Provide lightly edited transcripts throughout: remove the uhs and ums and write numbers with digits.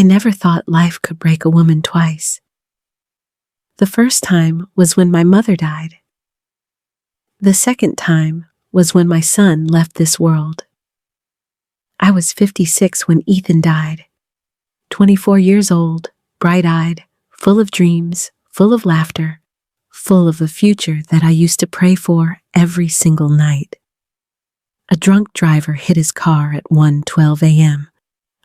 never thought life could break a woman twice. The first time was when my mother died. The second time was when my son left this world. I was 56 when Ethan died. 24 years old, bright-eyed, full of dreams, full of laughter, full of a future that I used to pray for every single night. A drunk driver hit his car at 1:12 a.m.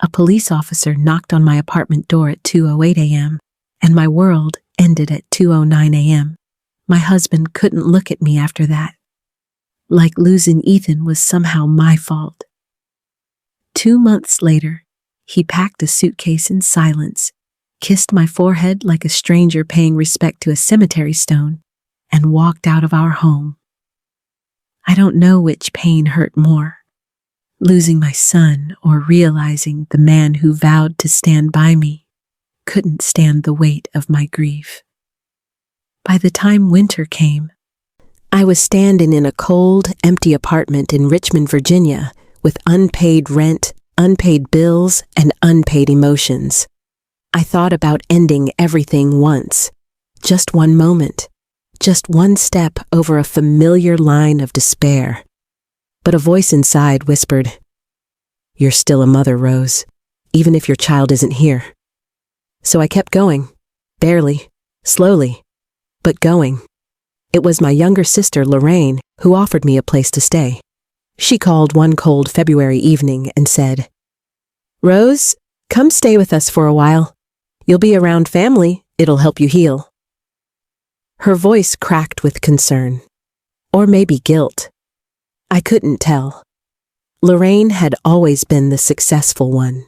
A police officer knocked on my apartment door at 2:08 a.m., and my world ended at 2:09 a.m. My husband couldn't look at me after that. Like losing Ethan was somehow my fault. 2 months later, he packed a suitcase in silence, kissed my forehead like a stranger paying respect to a cemetery stone, and walked out of our home. I don't know which pain hurt more, losing my son or realizing the man who vowed to stand by me couldn't stand the weight of my grief. By the time winter came, I was standing in a cold, empty apartment in Richmond, Virginia, with unpaid rent, unpaid bills, and unpaid emotions. I thought about ending everything once, just one moment, just one step over a familiar line of despair. But a voice inside whispered, "You're still a mother, Rose, even if your child isn't here." So I kept going, barely, slowly, but going. It was my younger sister, Lorraine, who offered me a place to stay. She called one cold February evening and said, "Rose, come stay with us for a while. You'll be around family, it'll help you heal." Her voice cracked with concern, or maybe guilt. I couldn't tell. Lorraine had always been the successful one.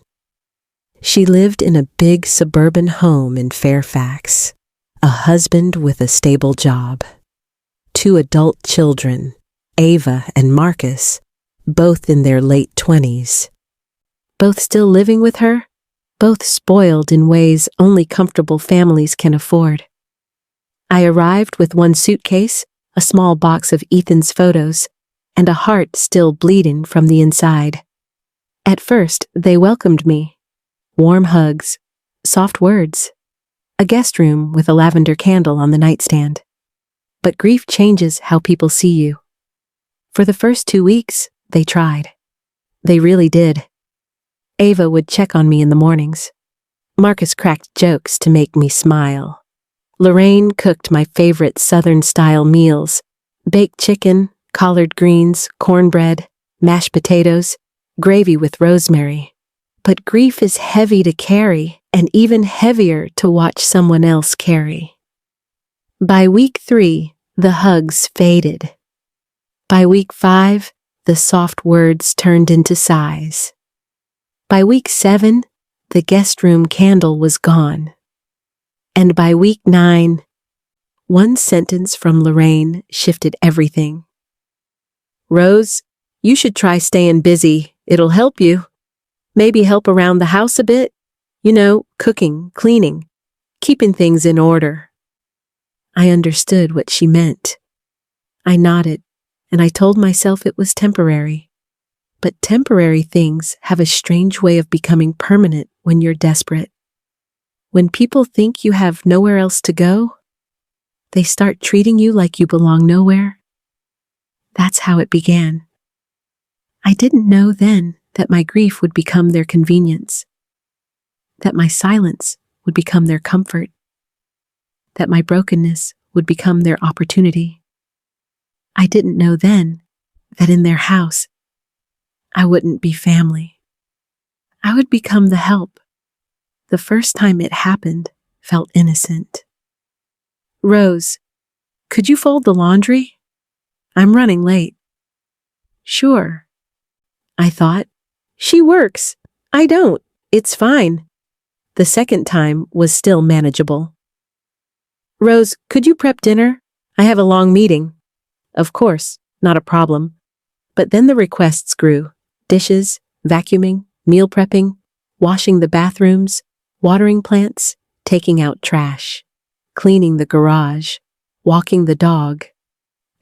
She lived in a big suburban home in Fairfax, a husband with a stable job, 2 adult children, Ava and Marcus, both in their late 20s. Both still living with her, both spoiled in ways only comfortable families can afford. I arrived with one suitcase, a small box of Ethan's photos, and a heart still bleeding from the inside. At first, they welcomed me. Warm hugs, soft words, a guest room with a lavender candle on the nightstand. But grief changes how people see you. For the first 2 weeks, they tried. They really did. Ava would check on me in the mornings. Marcus cracked jokes to make me smile. Lorraine cooked my favorite Southern-style meals: baked chicken, collard greens, cornbread, mashed potatoes, gravy with rosemary. But grief is heavy to carry, and even heavier to watch someone else carry. By week 3, the hugs faded. By week 5, the soft words turned into sighs. By week 7, the guest room candle was gone. And by week 9, one sentence from Lorraine shifted everything. "Rose, you should try staying busy. It'll help you. Maybe help around the house a bit. You know, cooking, cleaning, keeping things in order." I understood what she meant. I nodded, and I told myself it was temporary. But temporary things have a strange way of becoming permanent when you're desperate. When people think you have nowhere else to go, they start treating you like you belong nowhere. That's how it began. I didn't know then that my grief would become their convenience, that my silence would become their comfort, that my brokenness would become their opportunity. I didn't know then that in their house, I wouldn't be family. I would become the help. The first time it happened felt innocent. "Rose, could you fold the laundry? I'm running late." "Sure." I thought, she works. I don't. It's fine. The second time was still manageable. "Rose, could you prep dinner? I have a long meeting." Of course, not a problem. But then the requests grew. Dishes, vacuuming, meal prepping, washing the bathrooms, watering plants, taking out trash, cleaning the garage, walking the dog,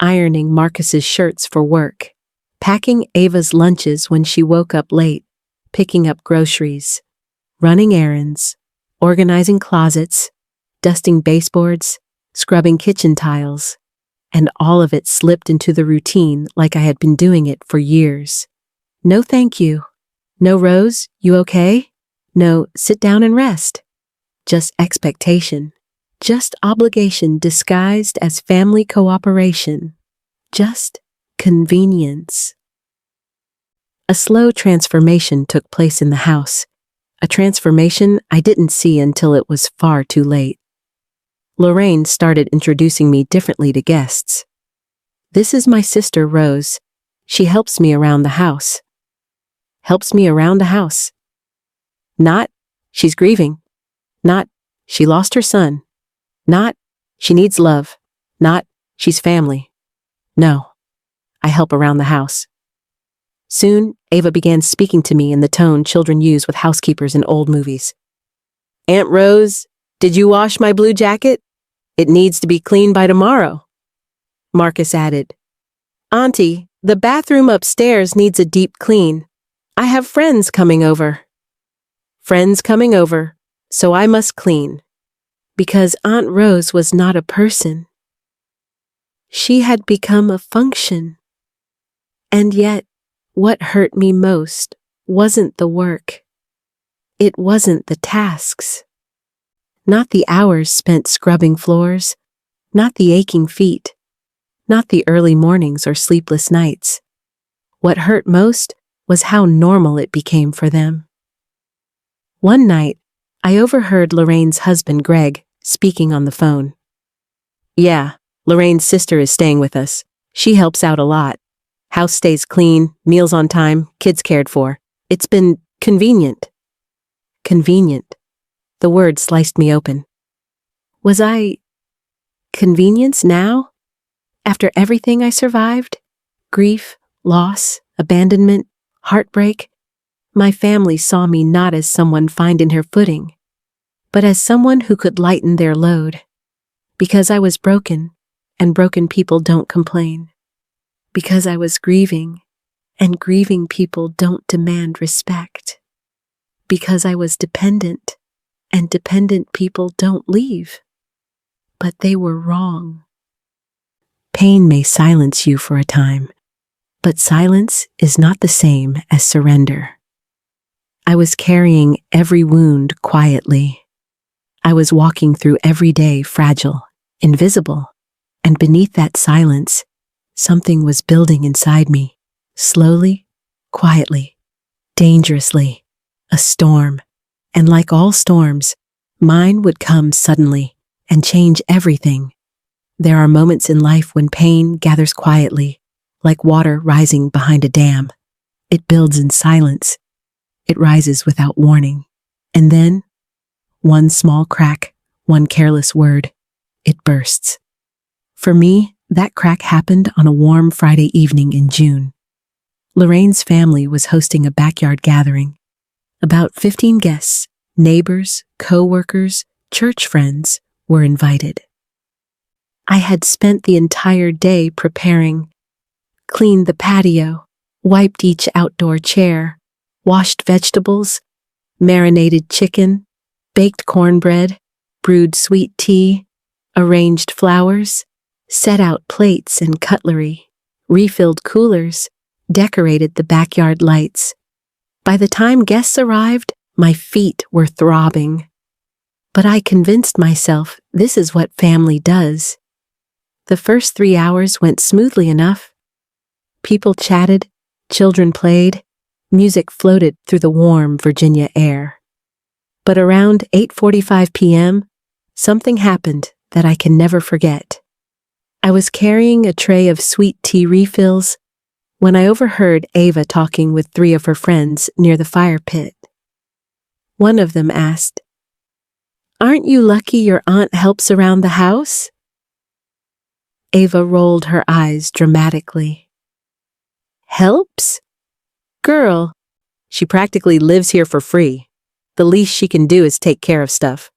ironing Marcus's shirts for work, packing Ava's lunches when she woke up late, picking up groceries, running errands, organizing closets, dusting baseboards, scrubbing kitchen tiles, and all of it slipped into the routine like I had been doing it for years. No thank you. No Rose, you okay? No sit down and rest. Just expectation. Just obligation disguised as family cooperation. Just convenience. A slow transformation took place in the house, a transformation I didn't see until it was far too late. Lorraine started introducing me differently to guests. This is my sister Rose. She helps me around the house. Helps me around the house. Not, she's grieving. Not, she lost her son. Not, she needs love. Not, she's family. No, I help around the house. Soon, Ava began speaking to me in the tone children use with housekeepers in old movies. Aunt Rose, did you wash my blue jacket? It needs to be cleaned by tomorrow. Marcus added, Auntie, the bathroom upstairs needs a deep clean. I have friends coming over. Friends coming over, so I must clean. Because Aunt Rose was not a person. She had become a function. And yet, what hurt me most wasn't the work. It wasn't the tasks. Not the hours spent scrubbing floors, not the aching feet, not the early mornings or sleepless nights. What hurt most was how normal it became for them. One night, I overheard Lorraine's husband, Greg, speaking on the phone. Yeah, Lorraine's sister is staying with us. She helps out a lot. House stays clean, meals on time, kids cared for. It's been convenient. Convenient. The word sliced me open. Was I convenience now? After everything I survived? Grief, loss, abandonment, heartbreak? My family saw me not as someone finding her footing, but as someone who could lighten their load. Because I was broken, and broken people don't complain. Because I was grieving, and grieving people don't demand respect. Because I was dependent, and dependent people don't leave. But they were wrong. Pain may silence you for a time, but silence is not the same as surrender. I was carrying every wound quietly. I was walking through every day fragile, invisible, and beneath that silence, something was building inside me, slowly, quietly, dangerously, a storm. And like all storms, mine would come suddenly and change everything. There are moments in life when pain gathers quietly, like water rising behind a dam. It builds in silence. It rises without warning. And then, one small crack, one careless word, it bursts. For me, that crack happened on a warm Friday evening in June. Lorraine's family was hosting a backyard gathering. About 15 guests, neighbors, co-workers, church friends were invited. I had spent the entire day preparing, cleaned the patio, wiped each outdoor chair, washed vegetables, marinated chicken, baked cornbread, brewed sweet tea, arranged flowers, set out plates and cutlery, refilled coolers, decorated the backyard lights. By the time guests arrived, my feet were throbbing. But I convinced myself this is what family does. The first 3 hours went smoothly enough. People chatted, children played, music floated through the warm Virginia air. But around 8:45 p.m., something happened that I can never forget. I was carrying a tray of sweet tea refills when I overheard Ava talking with 3 of her friends near the fire pit. One of them asked, "Aren't you lucky your aunt helps around the house?" Ava rolled her eyes dramatically. Helps? Girl, she practically lives here for free. The least she can do is take care of stuff.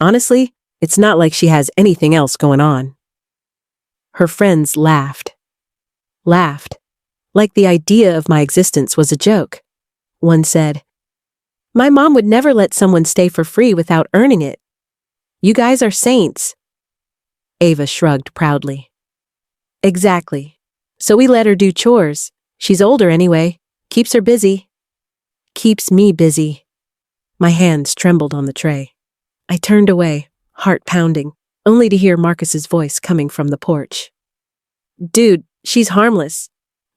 Honestly, it's not like she has anything else going on. Her friends laughed. Laughed. Like the idea of my existence was a joke. One said, My mom would never let someone stay for free without earning it. You guys are saints. Ava shrugged proudly. Exactly. So we let her do chores. She's older anyway. Keeps her busy. Keeps me busy. My hands trembled on the tray. I turned away, heart pounding, only to hear Marcus's voice coming from the porch. Dude, she's harmless.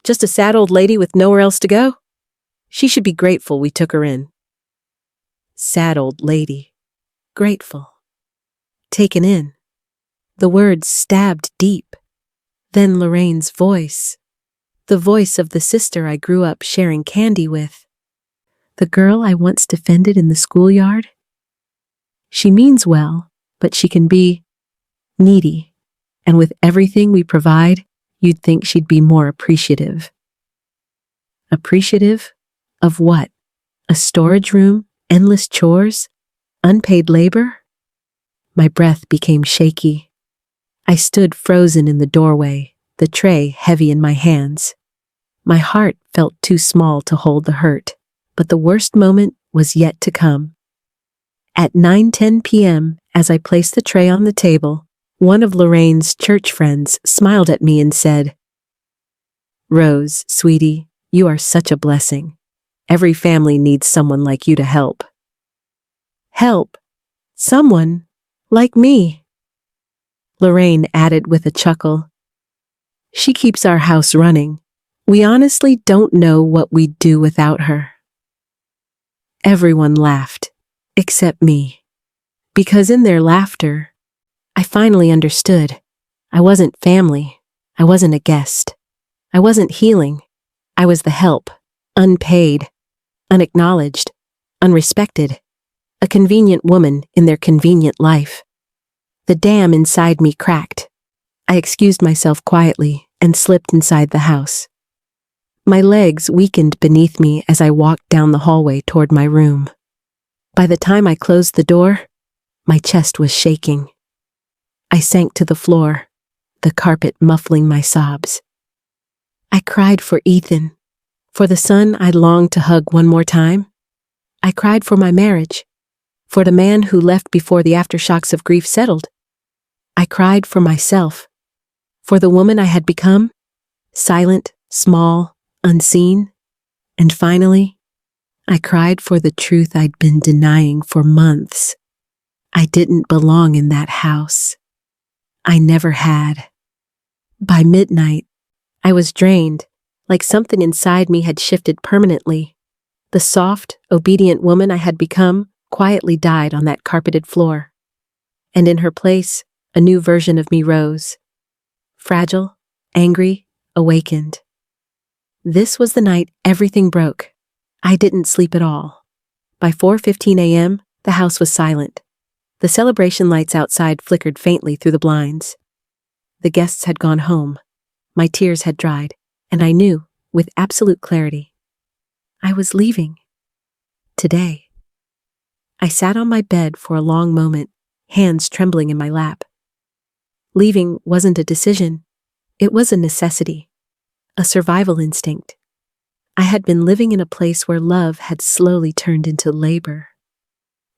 Just a sad old lady with nowhere else to go. She should be grateful we took her in. Sad old lady. Grateful. Taken in. The words stabbed deep. Then Lorraine's voice. The voice of the sister I grew up sharing candy with. The girl I once defended in the schoolyard. She means well, but she can be needy. And with everything we provide, you'd think she'd be more appreciative. Appreciative? Of what? A storage room? Endless chores? Unpaid labor? My breath became shaky. I stood frozen in the doorway, the tray heavy in my hands. My heart felt too small to hold the hurt, but the worst moment was yet to come. At 9:10 p.m., as I placed the tray on the table, one of Lorraine's church friends smiled at me and said, Rose, sweetie, you are such a blessing. Every family needs someone like you to help. Help? Someone? Like me? Lorraine added with a chuckle. She keeps our house running. We honestly don't know what we'd do without her. Everyone laughed, except me. Because in their laughter, I finally understood. I wasn't family. I wasn't a guest. I wasn't healing. I was the help, unpaid, unacknowledged, unrespected, a convenient woman in their convenient life. The dam inside me cracked. I excused myself quietly and slipped inside the house. My legs weakened beneath me as I walked down the hallway toward my room. By the time I closed the door, my chest was shaking. I sank to the floor, the carpet muffling my sobs. I cried for Ethan, for the son I longed to hug one more time. I cried for my marriage, for the man who left before the aftershocks of grief settled. I cried for myself, for the woman I had become, silent, small, unseen. And finally, I cried for the truth I'd been denying for months. I didn't belong in that house. I never had. By midnight, I was drained, like something inside me had shifted permanently. The soft, obedient woman I had become quietly died on that carpeted floor. And in her place, a new version of me rose. Fragile, angry, awakened. This was the night everything broke. I didn't sleep at all. By 4:15 a.m., the house was silent. The celebration lights outside flickered faintly through the blinds. The guests had gone home. My tears had dried, and I knew, with absolute clarity, I was leaving. Today. I sat on my bed for a long moment, hands trembling in my lap. Leaving wasn't a decision. It was a necessity, a survival instinct. I had been living in a place where love had slowly turned into labor,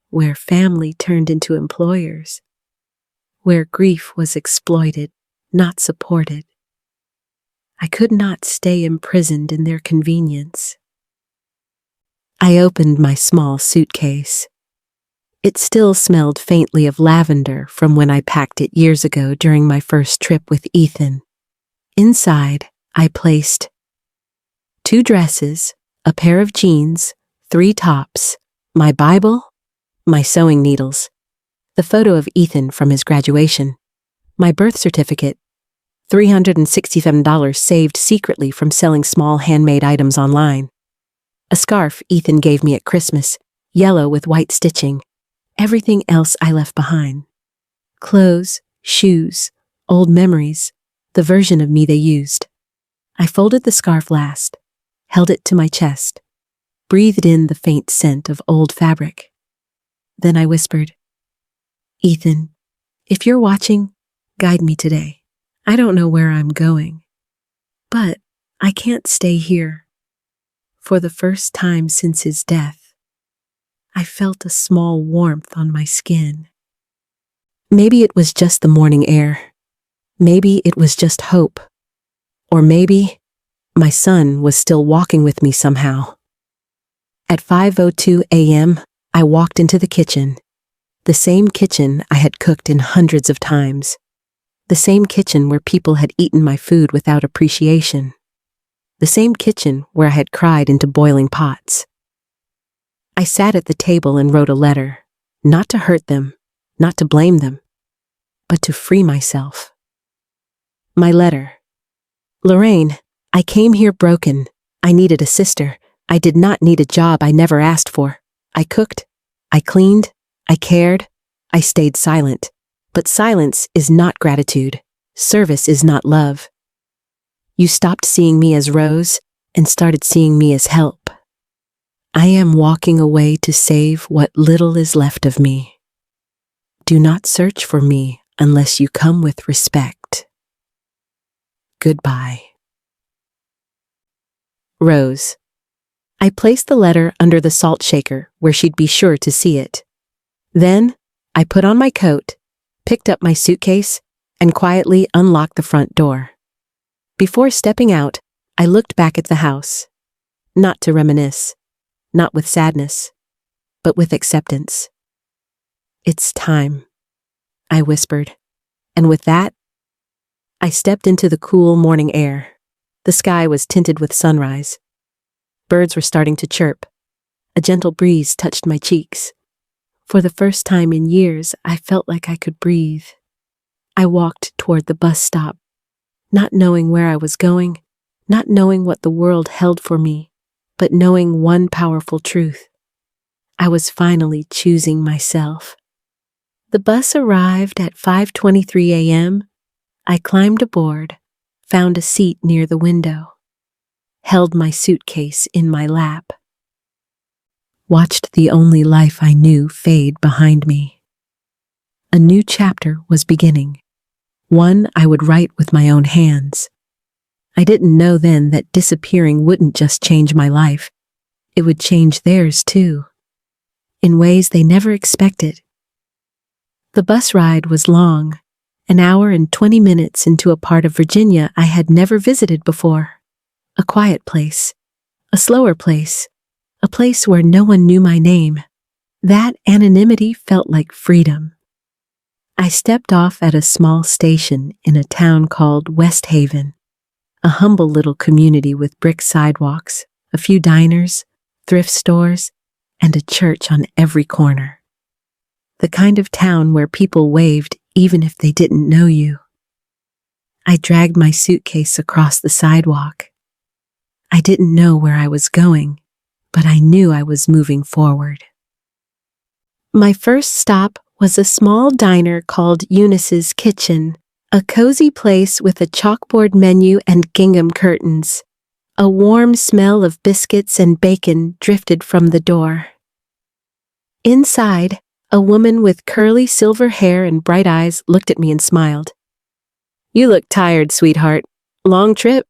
where family turned into employers, where grief was exploited, not supported. I could not stay imprisoned in their convenience. I opened my small suitcase. It still smelled faintly of lavender from when I packed it years ago during my first trip with Ethan. Inside, I placed 2 dresses, a pair of jeans, 3 tops, my Bible, my sewing needles, the photo of Ethan from his graduation, my birth certificate, $367 saved secretly from selling small handmade items online, a scarf Ethan gave me at Christmas, yellow with white stitching, everything else I left behind. Clothes, shoes, old memories, the version of me they used. I folded the scarf last, held it to my chest, breathed in the faint scent of old fabric. Then I whispered, Ethan, if you're watching, guide me today. I don't know where I'm going, but I can't stay here. For the first time since his death, I felt a small warmth on my skin. Maybe it was just the morning air. Maybe it was just hope. Or maybe my son was still walking with me somehow. At 5:02 a.m., I walked into the kitchen. The same kitchen I had cooked in hundreds of times. The same kitchen where people had eaten my food without appreciation. The same kitchen where I had cried into boiling pots. I sat at the table and wrote a letter, not to hurt them, not to blame them, but to free myself. My letter. Lorraine, I came here broken. I needed a sister. I did not need a job I never asked for. I cooked. I cleaned. I cared. I stayed silent. But silence is not gratitude. Service is not love. You stopped seeing me as Rose and started seeing me as help. I am walking away to save what little is left of me. Do not search for me unless you come with respect. Goodbye. Rose. I placed the letter under the salt shaker where she'd be sure to see it. Then, I put on my coat, picked up my suitcase, and quietly unlocked the front door. Before stepping out, I looked back at the house. Not to reminisce, not with sadness, but with acceptance. It's time, I whispered, and with that, I stepped into the cool morning air. The sky was tinted with sunrise. Birds were starting to chirp. A gentle breeze touched my cheeks. For the first time in years, I felt like I could breathe. I walked toward the bus stop, not knowing where I was going, not knowing what the world held for me, but knowing one powerful truth. I was finally choosing myself. The bus arrived at 5:23 a.m. I climbed aboard, found a seat near the window, held my suitcase in my lap, watched the only life I knew fade behind me. A new chapter was beginning, one I would write with my own hands. I didn't know then that disappearing wouldn't just change my life, it would change theirs too, in ways they never expected. The bus ride was long, an hour and 20 minutes into a part of Virginia I had never visited before. A quiet place, a slower place, a place where no one knew my name. That anonymity felt like freedom. I stepped off at a small station in a town called West Haven, a humble little community with brick sidewalks, a few diners, thrift stores, and a church on every corner. The kind of town where people waved even if they didn't know you. I dragged my suitcase across the sidewalk. I didn't know where I was going, but I knew I was moving forward. My first stop was a small diner called Eunice's Kitchen, a cozy place with a chalkboard menu and gingham curtains. A warm smell of biscuits and bacon drifted from the door. Inside, a woman with curly silver hair and bright eyes looked at me and smiled. "You look tired, sweetheart. Long trip?"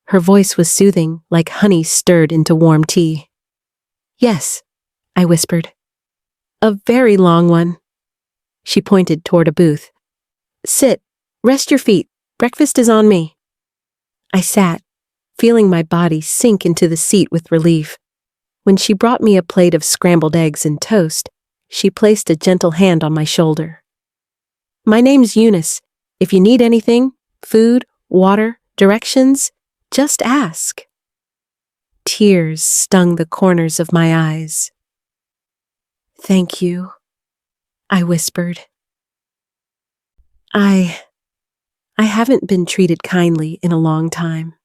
Her voice was soothing, like honey stirred into warm tea. "Yes," I whispered. "A very long one." She pointed toward a booth. "Sit. Rest your feet. Breakfast is on me." I sat, feeling my body sink into the seat with relief. When she brought me a plate of scrambled eggs and toast, she placed a gentle hand on my shoulder. "My name's Eunice. If you need anything, food, water, directions, just ask." Tears stung the corners of my eyes. "Thank you," I whispered. I haven't been treated kindly in a long time."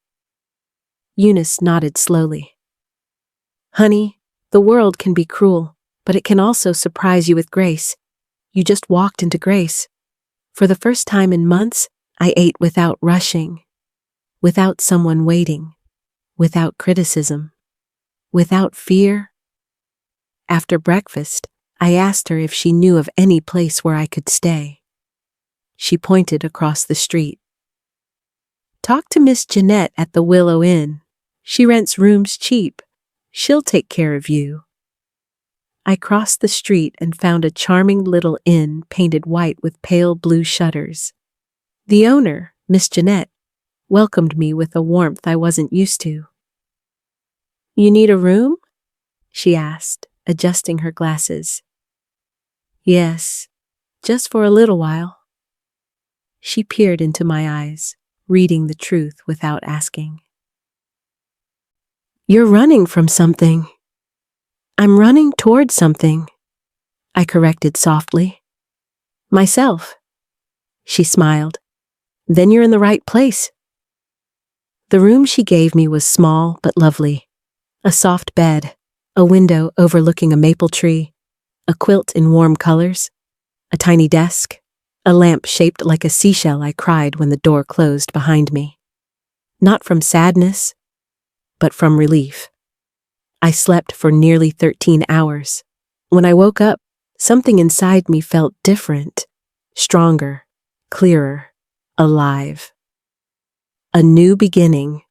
Eunice nodded slowly. "Honey, the world can be cruel, but it can also surprise you with grace. You just walked into grace. For the first time in months, I ate without rushing, without someone waiting, without criticism, without fear." After breakfast, I asked her if she knew of any place where I could stay. She pointed across the street. "Talk to Miss Jeanette at the Willow Inn. She rents rooms cheap. She'll take care of you." I crossed the street and found a charming little inn painted white with pale blue shutters. The owner, Miss Jeanette, welcomed me with a warmth I wasn't used to. "You need a room?" she asked, adjusting her glasses. "Yes, just for a little while." She peered into my eyes, reading the truth without asking. "You're running from something." "I'm running toward something," I corrected softly. "Myself." She smiled. "Then you're in the right place." The room she gave me was small but lovely. A soft bed, a window overlooking a maple tree, a quilt in warm colors, a tiny desk, a lamp shaped like a seashell. I cried when the door closed behind me. Not from sadness, but from relief. I slept for nearly 13 hours. When I woke up, something inside me felt different, stronger, clearer, alive. A new beginning.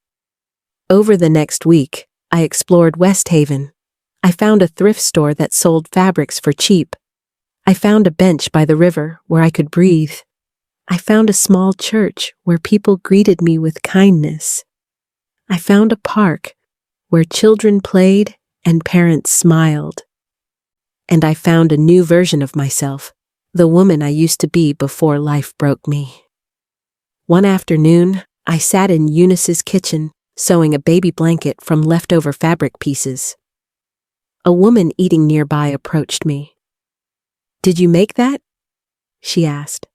Over the next week, I explored West Haven. I found a thrift store that sold fabrics for cheap. I found a bench by the river where I could breathe. I found a small church where people greeted me with kindness. I found a park where children played and parents smiled. And I found a new version of myself, the woman I used to be before life broke me. One afternoon, I sat in Eunice's kitchen, sewing a baby blanket from leftover fabric pieces. A woman eating nearby approached me. "Did you make that?" she asked.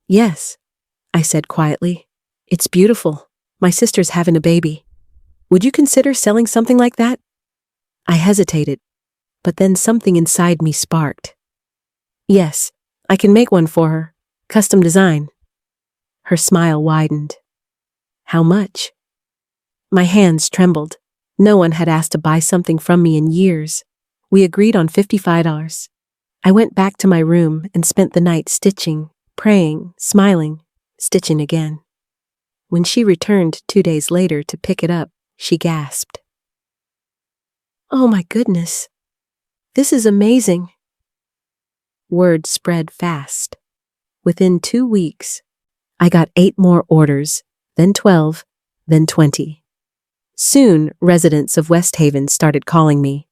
"Yes," I said quietly. "It's beautiful. My sister's having a baby. Would you consider selling something like that?" I hesitated, but then something inside me sparked. "Yes, I can make one for her. Custom design." Her smile widened. "How much?" My hands trembled. No one had asked to buy something from me in years. We agreed on $55. I went back to my room and spent the night stitching, praying, smiling, stitching again. When she returned 2 days later to pick it up, she gasped. "Oh my goodness, this is amazing." Word spread fast. Within 2 weeks, I got 8 more orders, then 12, then 20. Soon, residents of West Haven started calling me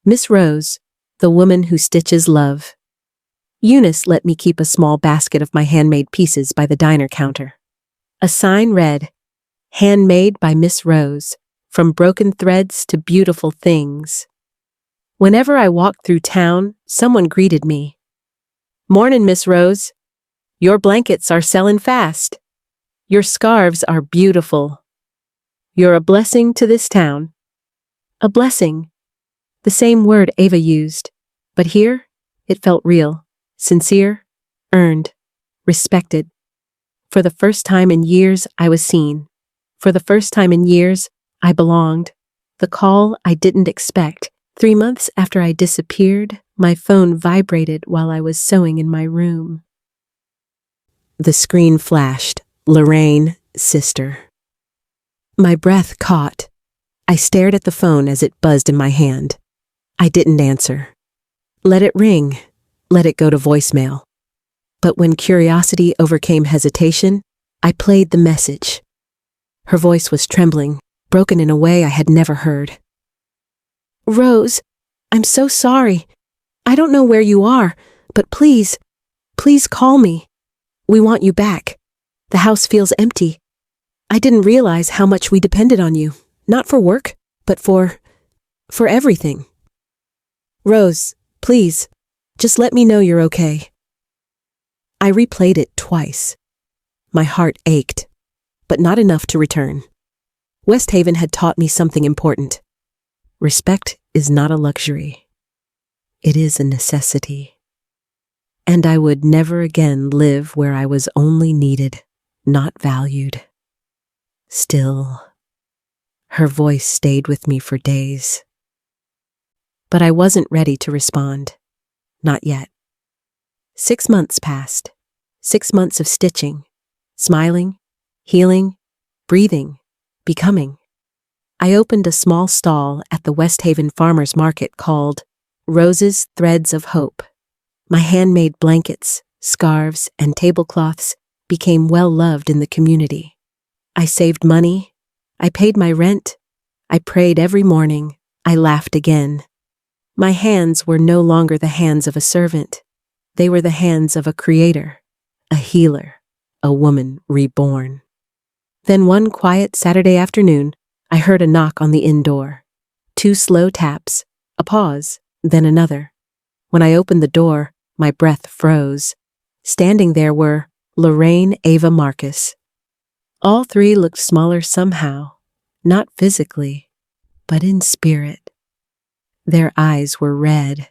Miss Rose, the woman who stitches love. Eunice let me keep a small basket of my handmade pieces by the diner counter. A sign read, "Handmade by Miss Rose, from broken threads to beautiful things." Whenever I walked through town, someone greeted me. "Mornin', Miss Rose. Your blankets are sellin' fast. Your scarves are beautiful. You're a blessing to this town." A blessing. The same word Ava used, but here it felt real, sincere, earned, respected. For the first time in years, I was seen. For the first time in years, I belonged. The call I didn't expect. 3 months after I disappeared, my phone vibrated while I was sewing in my room. The screen flashed. Lorraine, sister. My breath caught. I stared at the phone as it buzzed in my hand. I didn't answer. Let it ring. Let it go to voicemail. But when curiosity overcame hesitation, I played the message. Her voice was trembling, broken in a way I had never heard. "Rose, I'm so sorry. I don't know where you are, but please, please call me. We want you back. The house feels empty. I didn't realize how much we depended on you, not for work, but for everything. Rose, please, just let me know you're okay." I replayed it twice. My heart ached, but not enough to return. West Haven had taught me something important. Respect is not a luxury. It is a necessity. And I would never again live where I was only needed, not valued. Still, her voice stayed with me for days. But I wasn't ready to respond. Not yet. 6 months passed. 6 months of stitching, smiling, healing, breathing, becoming. I opened a small stall at the West Haven Farmers Market called Roses, threads of hope. My handmade blankets, scarves, and tablecloths became well loved in the community. I saved money. I paid my rent. I prayed every morning. I laughed again. My hands were no longer the hands of a servant. They were the hands of a creator, a healer, a woman reborn. Then one quiet Saturday afternoon, I heard a knock on the inn door. 2 slow taps, a pause, then another. When I opened the door, my breath froze. Standing there were Lorraine, Ava, Marcus. All 3 looked smaller somehow, not physically, but in spirit. Their eyes were red,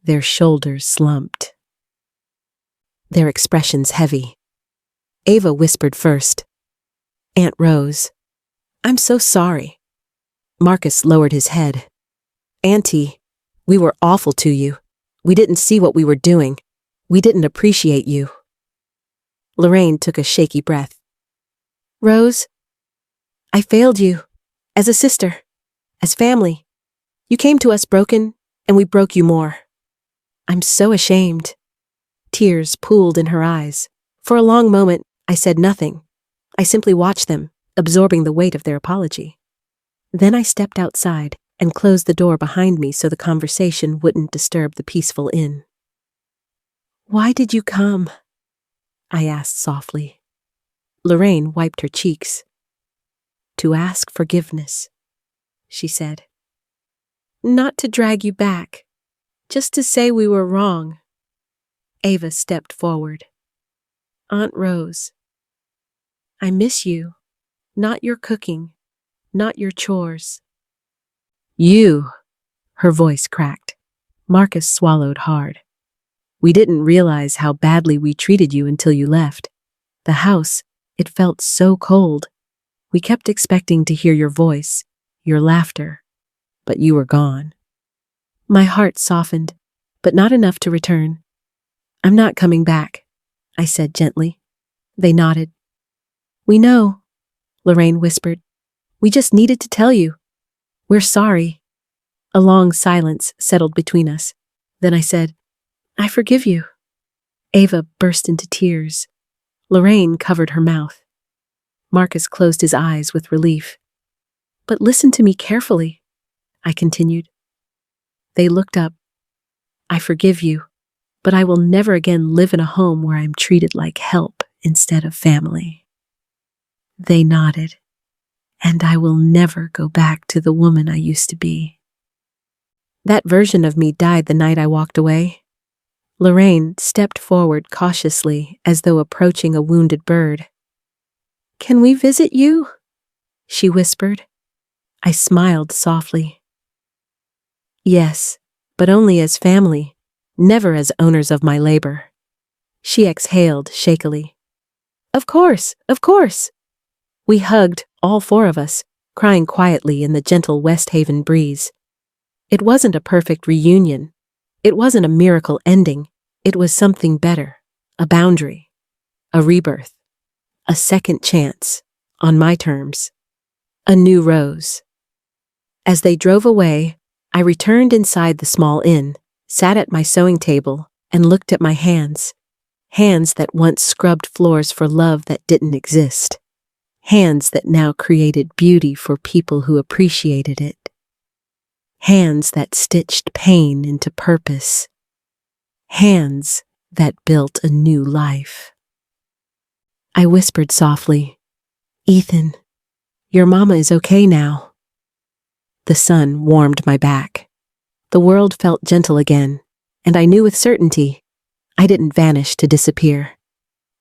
their shoulders slumped, their expressions heavy. Ava whispered first, "Aunt Rose, I'm so sorry." Marcus lowered his head. "Auntie, we were awful to you. We didn't see what we were doing. We didn't appreciate you." Lorraine took a shaky breath. "Rose, I failed you. As a sister. As family. You came to us broken, and we broke you more. I'm so ashamed." Tears pooled in her eyes. For a long moment, I said nothing. I simply watched them, absorbing the weight of their apology. Then I stepped outside and closed the door behind me so the conversation wouldn't disturb the peaceful inn. "Why did you come?" I asked softly. Lorraine wiped her cheeks. "To ask forgiveness," she said. "Not to drag you back, just to say we were wrong." Ava stepped forward. "Aunt Rose, I miss you, not your cooking, not your chores." "You," her voice cracked. Marcus swallowed hard. "We didn't realize how badly we treated you until you left. The house, it felt so cold. We kept expecting to hear your voice, your laughter, but you were gone." My heart softened, but not enough to return. "I'm not coming back," I said gently. They nodded. "We know," Lorraine whispered. "We just needed to tell you. We're sorry." A long silence settled between us. Then I said, "I forgive you." Ava burst into tears. Lorraine covered her mouth. Marcus closed his eyes with relief. "But listen to me carefully," I continued. They looked up. "I forgive you, but I will never again live in a home where I'm treated like help instead of family." They nodded. "And I will never go back to the woman I used to be." That version of me died the night I walked away. Lorraine stepped forward cautiously as though approaching a wounded bird. "Can we visit you?" she whispered. I smiled softly. "Yes, but only as family, never as owners of my labor." She exhaled shakily. Of course, of course." We hugged, all 4 of us, crying quietly in the gentle West Haven breeze. It wasn't a perfect reunion. It wasn't a miracle ending. It was something better, a boundary, a rebirth, a second chance, on my terms, a new rose. As they drove away, I returned inside the small inn, sat at my sewing table, and looked at my hands. Hands that once scrubbed floors for love that didn't exist. Hands that now created beauty for people who appreciated it. Hands that stitched pain into purpose. Hands that built a new life. I whispered softly, "Ethan, your mama is okay now." The sun warmed my back. The world felt gentle again, and I knew with certainty I didn't vanish to disappear.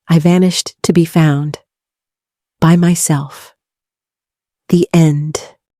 I vanished to be found. By myself. The end.